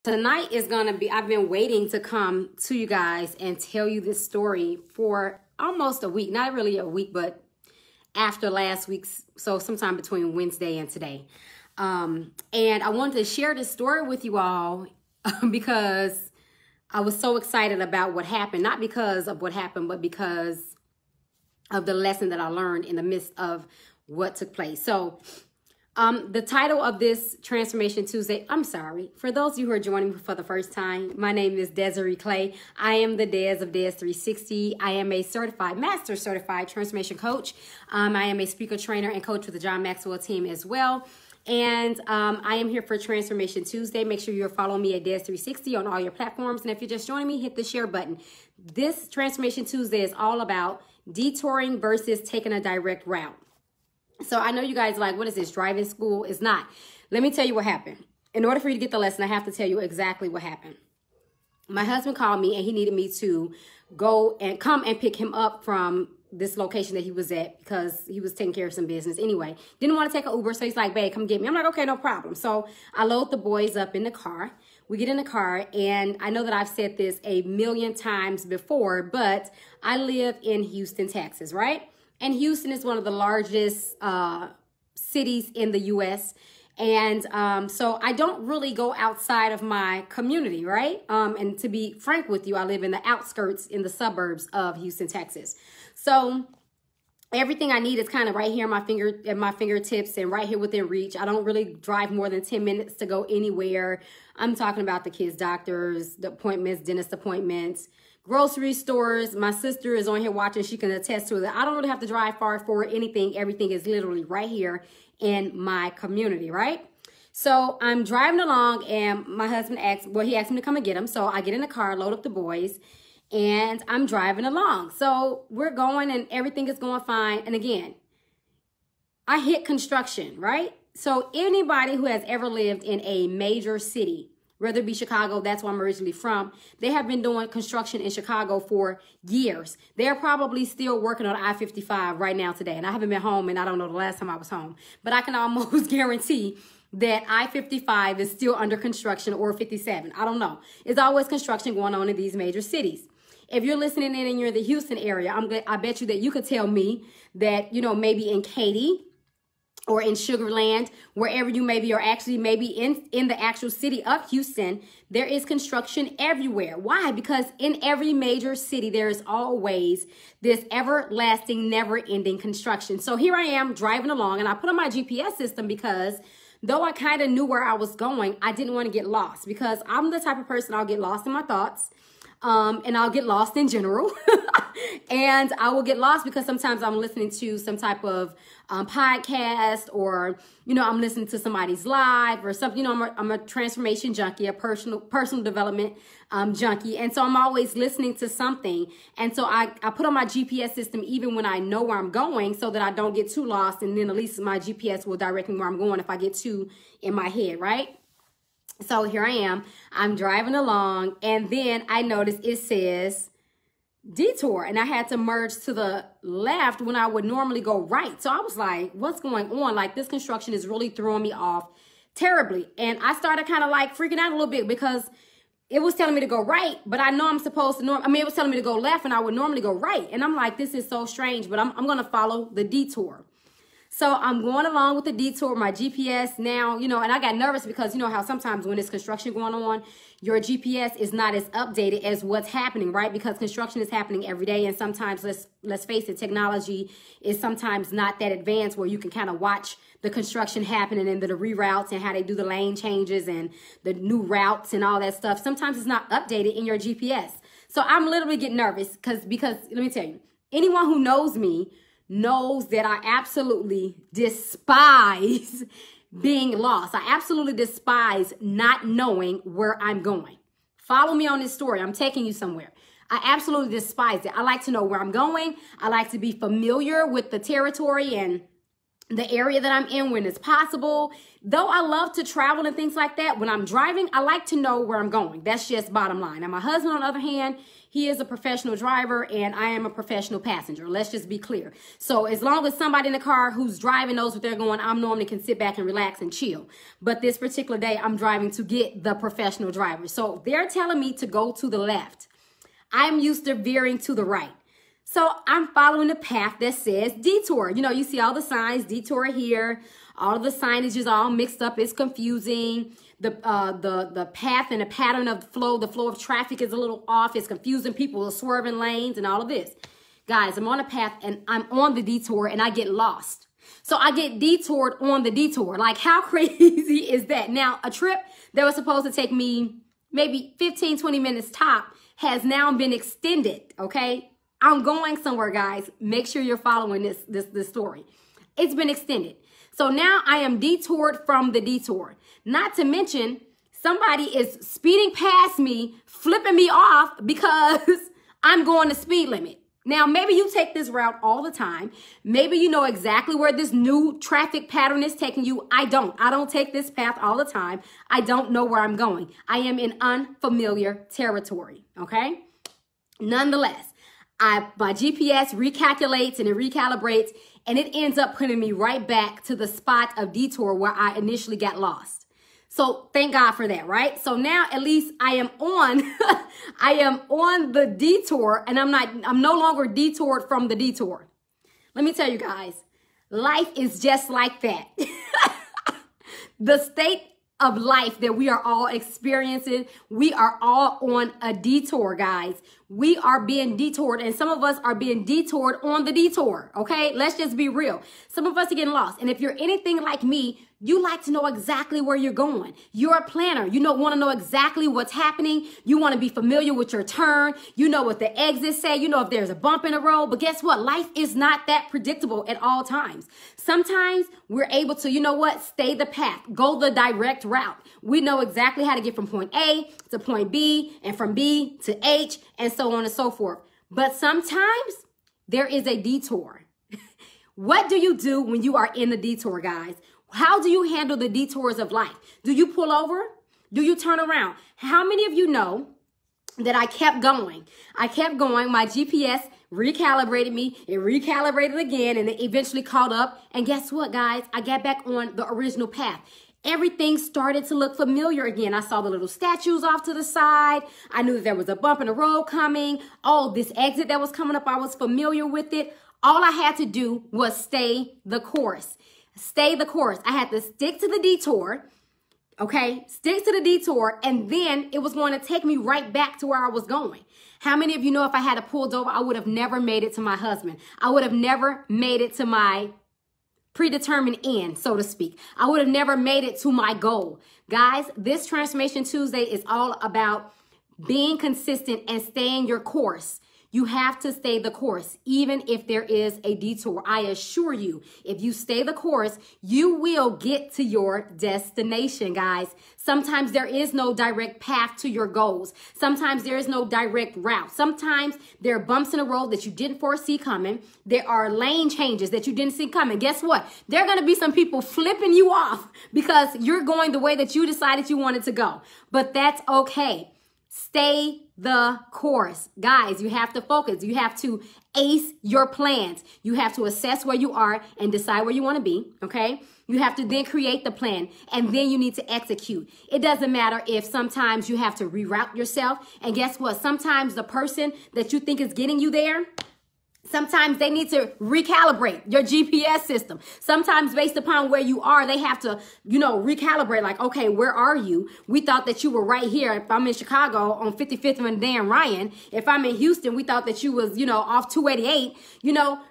Tonight is going to be, I've been waiting to come to you guys and tell you this story for almost a week. Not really a week, but after last week's, so sometime between Wednesday and today. And I wanted to share this story with you all because I was so excited about what happened. Not because of what happened, but because of the lesson that I learned in the midst of what took place. So the title of this Transformation Tuesday, I'm sorry, for those of you who are joining me for the first time, my name is Desiree Clay. I am the Des of Des 360. I am a master certified transformation coach. I am a speaker, trainer, and coach with the John Maxwell team as well. And I am here for Transformation Tuesday. Make sure you're following me at Des 360 on all your platforms. And if you're just joining me, hit the share button. This Transformation Tuesday is all about detouring versus taking a direct route. So I know you guys are like, what is this, driving school? It's not. Let me tell you what happened. In order for you to get the lesson, I have to tell you exactly what happened. My husband called me and he needed me to go and come and pick him up from this location that he was at because he was taking care of some business anyway. Didn't want to take an Uber, so he's like, babe, come get me. I'm like, okay, no problem. So I load the boys up in the car. We get in the car, and I know that I've said this a million times before, but I live in Houston, Texas, right? And Houston is one of the largest cities in the U.S. And so I don't really go outside of my community, right? And to be frank with you, I live in the outskirts, in the suburbs of Houston, Texas. So everything I need is kind of right here at my fingertips and right here within reach. I don't really drive more than 10 minutes to go anywhere. I'm talking about the kids' doctors, the appointments, dentist appointments, grocery stores. My sister is on here watching. She can attest to it. I don't really have to drive far for anything. Everything is literally right here in my community, right? So I'm driving along and my husband he asked me to come and get him. So I get in the car, load up the boys, and I'm driving along. So we're going and everything is going fine. And again, I hit construction, right? So anybody who has ever lived in a major city, whether it be Chicago, that's where I'm originally from, they have been doing construction in Chicago for years. They're probably still working on I-55 right now today. And I haven't been home, and I don't know the last time I was home. But I can almost guarantee that I-55 is still under construction, or 57. I don't know. There's always construction going on in these major cities. If you're listening in and you're in the Houston area, I bet you that you could tell me that, you know, maybe in Katy or in Sugar Land, wherever you may be, or actually maybe in the actual city of Houston, there is construction everywhere. Why? Because in every major city, there is always this everlasting, never-ending construction. So here I am driving along, and I put on my GPS system because though I kind of knew where I was going, I didn't want to get lost because I'm the type of person, I'll get lost in my thoughts. And I'll get lost in general. And I will get lost because sometimes I'm listening to some type of podcast, or, you know, I'm listening to somebody's live or something. You know, I'm a transformation junkie, a personal development junkie. And so I'm always listening to something. And so I put on my GPS system even when I know where I'm going so that I don't get too lost. And then at least my GPS will direct me where I'm going if I get too in my head, right? So here I am, I'm driving along, and then I notice it says detour, and I had to merge to the left when I would normally go right. So I was like, what's going on? Like, this construction is really throwing me off terribly. And I started kind of like freaking out a little bit because it was telling me to go right, but I know I'm supposed to, it was telling me to go left, and I would normally go right. And I'm like, this is so strange, but I'm going to follow the detour. So I'm going along with the detour, my GPS now, you know, and I got nervous because you know how sometimes when there's construction going on, your GPS is not as updated as what's happening, right? Because construction is happening every day. And sometimes, let's face it, technology is sometimes not that advanced where you can kind of watch the construction happening and the reroutes and how they do the lane changes and the new routes and all that stuff. Sometimes it's not updated in your GPS. So I'm literally getting nervous because let me tell you, anyone who knows me knows that I absolutely despise being lost. I absolutely despise not knowing where I'm going. Follow me on this story. I'm taking you somewhere. I absolutely despise it. I like to know where I'm going. I like to be familiar with the territory and the area that I'm in when it's possible. Though I love to travel and things like that, when I'm driving, I like to know where I'm going. That's just bottom line. Now, my husband, on the other hand, he is a professional driver and I am a professional passenger. Let's just be clear. So as long as somebody in the car who's driving knows what they're going, I'm normally can sit back and relax and chill. But this particular day, I'm driving to get the professional driver. So they're telling me to go to the left. I'm used to veering to the right. So I'm following the path that says detour. You know, you see all the signs, detour here. All of the signage is all mixed up. It's confusing. The path and the pattern of the flow of traffic is a little off. It's confusing. People are swerving lanes and all of this. Guys, I'm on a path and I'm on the detour and I get lost. So I get detoured on the detour. Like, how crazy is that? Now, a trip that was supposed to take me maybe 15, 20 minutes top has now been extended, okay? I'm going somewhere, guys. Make sure you're following this story. It's been extended. So now I am detoured from the detour. Not to mention, somebody is speeding past me, flipping me off because I'm going the speed limit. Now, maybe you take this route all the time. Maybe you know exactly where this new traffic pattern is taking you. I don't. I don't take this path all the time. I don't know where I'm going. I am in unfamiliar territory, okay? Nonetheless, my GPS recalculates and it recalibrates, and it ends up putting me right back to the spot of detour where I initially got lost. So thank God for that, right? So now at least I am on, I am on the detour, and I'm no longer detoured from the detour. Let me tell you guys, life is just like that. The state of life that we are all experiencing, we are all on a detour, guys. We are being detoured, and some of us are being detoured on the detour, okay? Let's just be real. Some of us are getting lost, and if you're anything like me, you like to know exactly where you're going. You're a planner. You want to know exactly what's happening. You want to be familiar with your turn. You know what the exits say. You know if there's a bump in the road. But guess what? Life is not that predictable at all times. Sometimes we're able to, you know what, stay the path, go the direct route. We know exactly how to get from point A to point B and from B to H and so on and so forth. But sometimes there is a detour. What do you do when you are in the detour, guys? How do you handle the detours of life? Do you pull over? Do you turn around? How many of you know that I kept going? I kept going. My GPS recalibrated me. It recalibrated again, and it eventually caught up. And guess what, guys? I got back on the original path. Everything started to look familiar again. I saw the little statues off to the side. I knew that there was a bump in the road coming. Oh, this exit that was coming up, I was familiar with it. All I had to do was stay the course. Stay the course. I had to stick to the detour, okay? Stick to the detour, and then it was going to take me right back to where I was going. How many of you know if I had pulled over, I would have never made it to my husband? I would have never made it to my predetermined end, so to speak. I would have never made it to my goal. Guys, this Transformation Tuesday is all about being consistent and staying your course. You have to stay the course, even if there is a detour. I assure you, if you stay the course, you will get to your destination, guys. Sometimes there is no direct path to your goals. Sometimes there is no direct route. Sometimes there are bumps in the road that you didn't foresee coming. There are lane changes that you didn't see coming. Guess what? There are going to be some people flipping you off because you're going the way that you decided you wanted to go. But that's okay. Stay the course. Guys, you have to focus. You have to ace your plans. You have to assess where you are and decide where you want to be, okay? You have to then create the plan, and then you need to execute. It doesn't matter if sometimes you have to reroute yourself, and guess what? Sometimes the person that you think is getting you there, sometimes they need to recalibrate your GPS system. Sometimes based upon where you are, they have to, recalibrate like, okay, where are you? We thought that you were right here. If I'm in Chicago on 55th and Dan Ryan, if I'm in Houston, we thought that you was, off 288,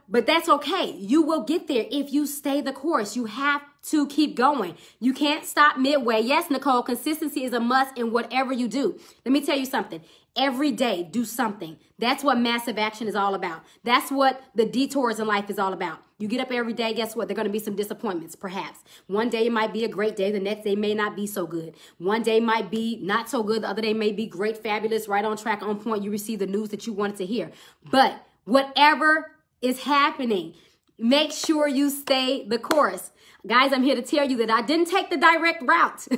but that's okay. You will get there if you stay the course. You have to keep going. You can't stop midway. Yes, Nicole, consistency is a must in whatever you do. Let me tell you something. Every day, do something. That's what massive action is all about. That's what the detours in life is all about. You get up every day, guess what? There are going to be some disappointments, perhaps. One day it might be a great day. The next day may not be so good. One day might be not so good. The other day may be great, fabulous, right on track, on point. You receive the news that you wanted to hear. But whatever is happening, Make sure you stay the course. Guys, I'm here to tell you that I didn't take the direct route.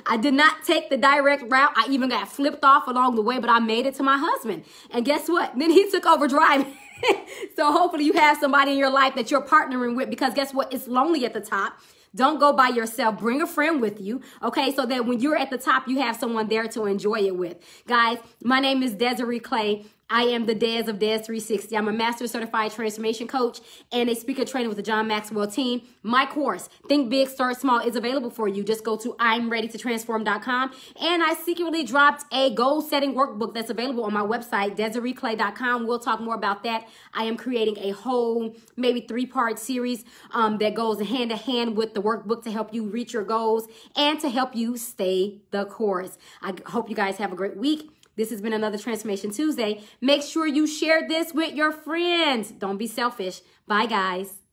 I did not take the direct route. I even got flipped off along the way, but I made it to my husband. And guess what? Then he took over driving. So hopefully you have somebody in your life that you're partnering with, because guess what? It's lonely at the top. Don't go by yourself. Bring a friend with you, okay? So that when you're at the top, you have someone there to enjoy it with. Guys, my name is Desiree Clay. I am the Des of Des 360. I'm a master certified transformation coach and a speaker trainer with the John Maxwell team. My course, Think Big, Start Small, is available for you. Just go to I'mReadyToTransform.com. And I secretly dropped a goal-setting workbook that's available on my website, DesireeClay.com. We'll talk more about that. I am creating a whole, maybe 3-part series that goes hand in hand with the workbook to help you reach your goals and to help you stay the course. I hope you guys have a great week. This has been another Transformation Tuesday. Make sure you share this with your friends. Don't be selfish. Bye, guys.